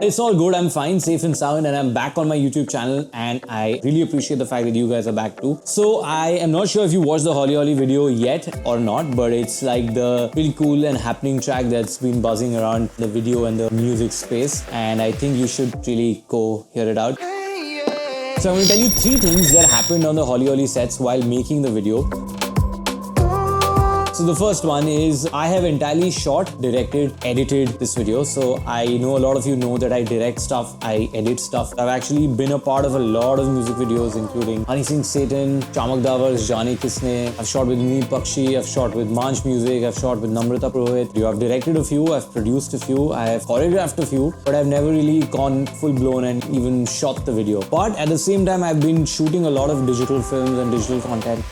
It's all good. I'm fine, safe and sound, and I'm back on my YouTube channel, and I really appreciate the fact that you guys are back too. So I am not sure if you watched the Holly Holly video yet or not, but it's like the really cool and happening track that's been buzzing around the video and the music space, and I think you should really go hear it out. So I'm going to tell you 3 things that happened on the Holly Holly sets while making the video. So the first one is I have entirely shot, directed, edited this video. So I know a lot of you know that I direct stuff, I edit stuff. I've actually been a part of a lot of music videos, including Honey Singh Satan, Chamak Davar's Jaane Kisne. I've shot with Neem Pakshi, I've shot with Manch Music, I've shot with Namrata Purohit. I've directed a few, I've produced a few, I have choreographed a few, but I've never really gone full blown and even shot the video. But at the same time, I've been shooting a lot of digital films and digital content.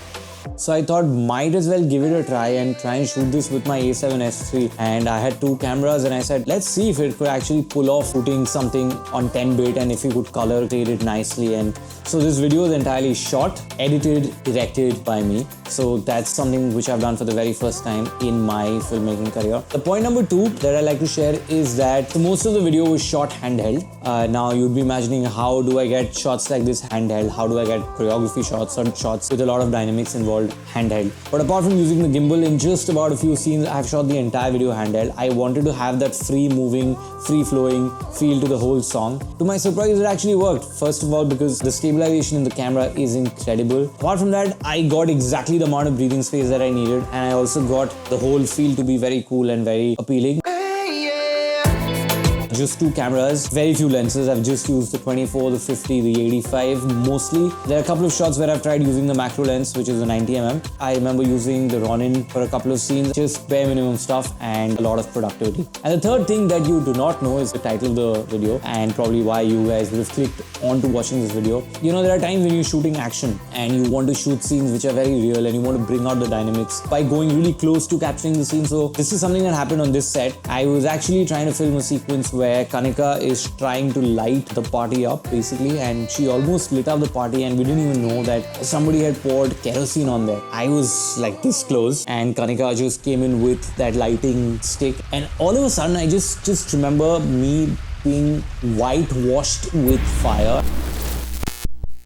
So I thought might as well give it a try and try and shoot this with my A7S III, and I had 2 cameras and I said let's see if it could actually pull off shooting something on 10-bit and if you could color grade it nicely. And so this video is entirely shot, edited, directed by me. So that's something which I've done for the very first time in my filmmaking career. The point number 2 that I like to share is that most of the video was shot handheld. Now you'd be imagining, how do I get shots like this handheld? How do I get choreography shots or shots with a lot of dynamics involved handheld? But apart from using the gimbal, in just about a few scenes I've shot the entire video handheld. I wanted to have that free moving, free flowing feel to the whole song. To my surprise, it actually worked. First of all, because the stabilization in the camera is incredible. Apart from that, I got exactly the amount of breathing space that I needed, and I also got the whole feel to be very cool and very appealing. Just 2 cameras, very few lenses. I've just used the 24, the 50, the 85 mostly. There are a couple of shots where I've tried using the macro lens, which is the 90mm. I remember using the Ronin for a couple of scenes, just bare minimum stuff and a lot of productivity. And the third thing that you do not know is the title of the video, and probably why you guys would have clicked onto watching this video. You know, there are times when you're shooting action and you want to shoot scenes which are very real and you want to bring out the dynamics by going really close to capturing the scene. So this is something that happened on this set. I was actually trying to film a sequence where Kanika is trying to light the party up basically, and she almost lit up the party and we didn't even know that somebody had poured kerosene on there. I was like this close and Kanika just came in with that lighting stick, and all of a sudden I just remember me being whitewashed with fire.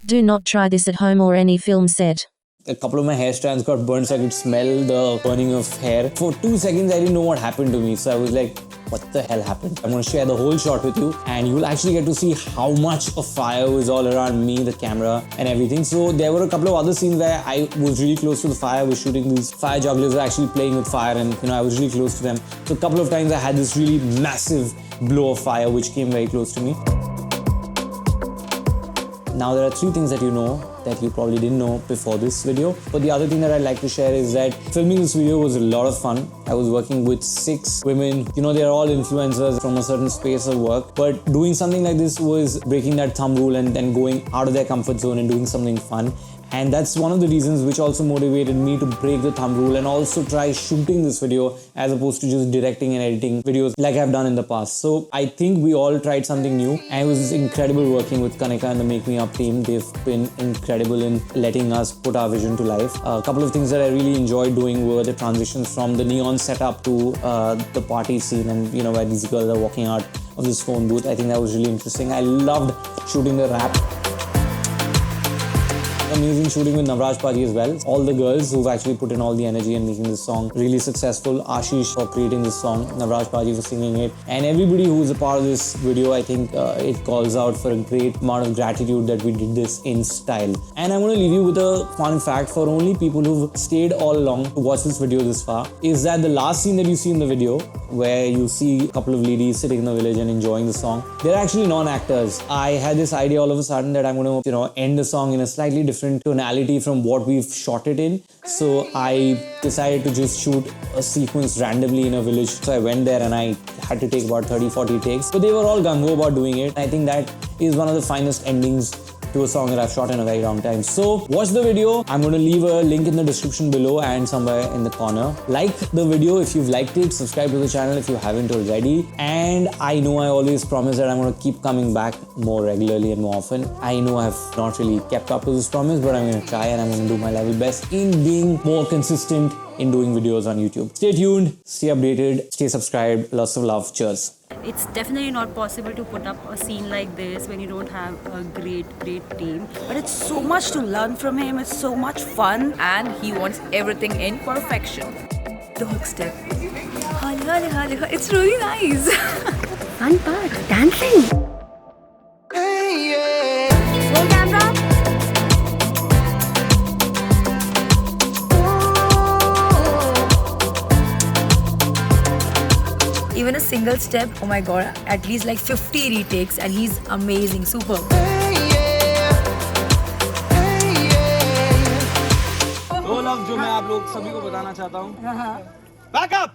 Do not try this at home or any film set. A couple of my hair strands got burned, so I could smell the burning of hair. For 2 seconds I didn't know what happened to me, so I was like, what the hell happened? I'm going to share the whole shot with you, and you'll actually get to see how much of fire was all around me, the camera and everything. So there were a couple of other scenes where I was really close to the fire. I was shooting these fire jugglers were actually playing with fire, and I was really close to them. So a couple of times I had this really massive blow of fire which came very close to me. Now there are 3 things that you know that you probably didn't know before this video. But the other thing that I'd like to share is that filming this video was a lot of fun. I was working with 6 women. They're all influencers from a certain space of work. But doing something like this was breaking that thumb rule and then going out of their comfort zone and doing something fun. And that's one of the reasons which also motivated me to break the thumb rule and also try shooting this video as opposed to just directing and editing videos like I've done in the past. So I think we all tried something new, and it was incredible working with Kanika and the Make Me Up team. They've been incredible in letting us put our vision to life. A couple of things that I really enjoyed doing were the transitions from the neon setup to the party scene, and where these girls are walking out of this phone booth. I think that was really interesting. I loved shooting the rap. Amazing shooting with Navraj Paji as well. All the girls who've actually put in all the energy and making this song really successful. Ashish for creating this song, Navraj Paji for singing it, and everybody who's a part of this video. I think it calls out for a great amount of gratitude that we did this in style. And I'm going to leave you with a fun fact for only people who've stayed all along to watch this video this far, is that the last scene that you see in the video, where you see a couple of ladies sitting in the village and enjoying the song, they're actually non-actors. I had this idea all of a sudden that I'm going to end the song in a slightly different tonality from what we've shot it in. So I decided to just shoot a sequence randomly in a village. So I went there and I had to take about 30-40 takes, but they were all gung-ho about doing it. I think that is one of the finest endings to a song that I've shot in a very long time. So watch the video. I'm going to leave a link in the description below and somewhere in the corner. Like the video if you've liked it. Subscribe to the channel if you haven't already. And I know I always promise that I'm going to keep coming back more regularly and more often. I know I've not really kept up to this promise, but I'm going to try and I'm going to do my level best in being more consistent in doing videos on YouTube. Stay tuned, stay updated, stay subscribed. Lots of love. Cheers. It's definitely not possible to put up a scene like this when you don't have a great team. But it's so much to learn from him. It's so much fun. And he wants everything in perfection. The hook step. It's really nice. Fun part, dancing. Roll camera. Even a single step, oh my god, at least like 50 retakes, and he's amazing, super. दो लफ्ज जो मैं आप लोग सभी को बताना चाहता हूँ बैकअप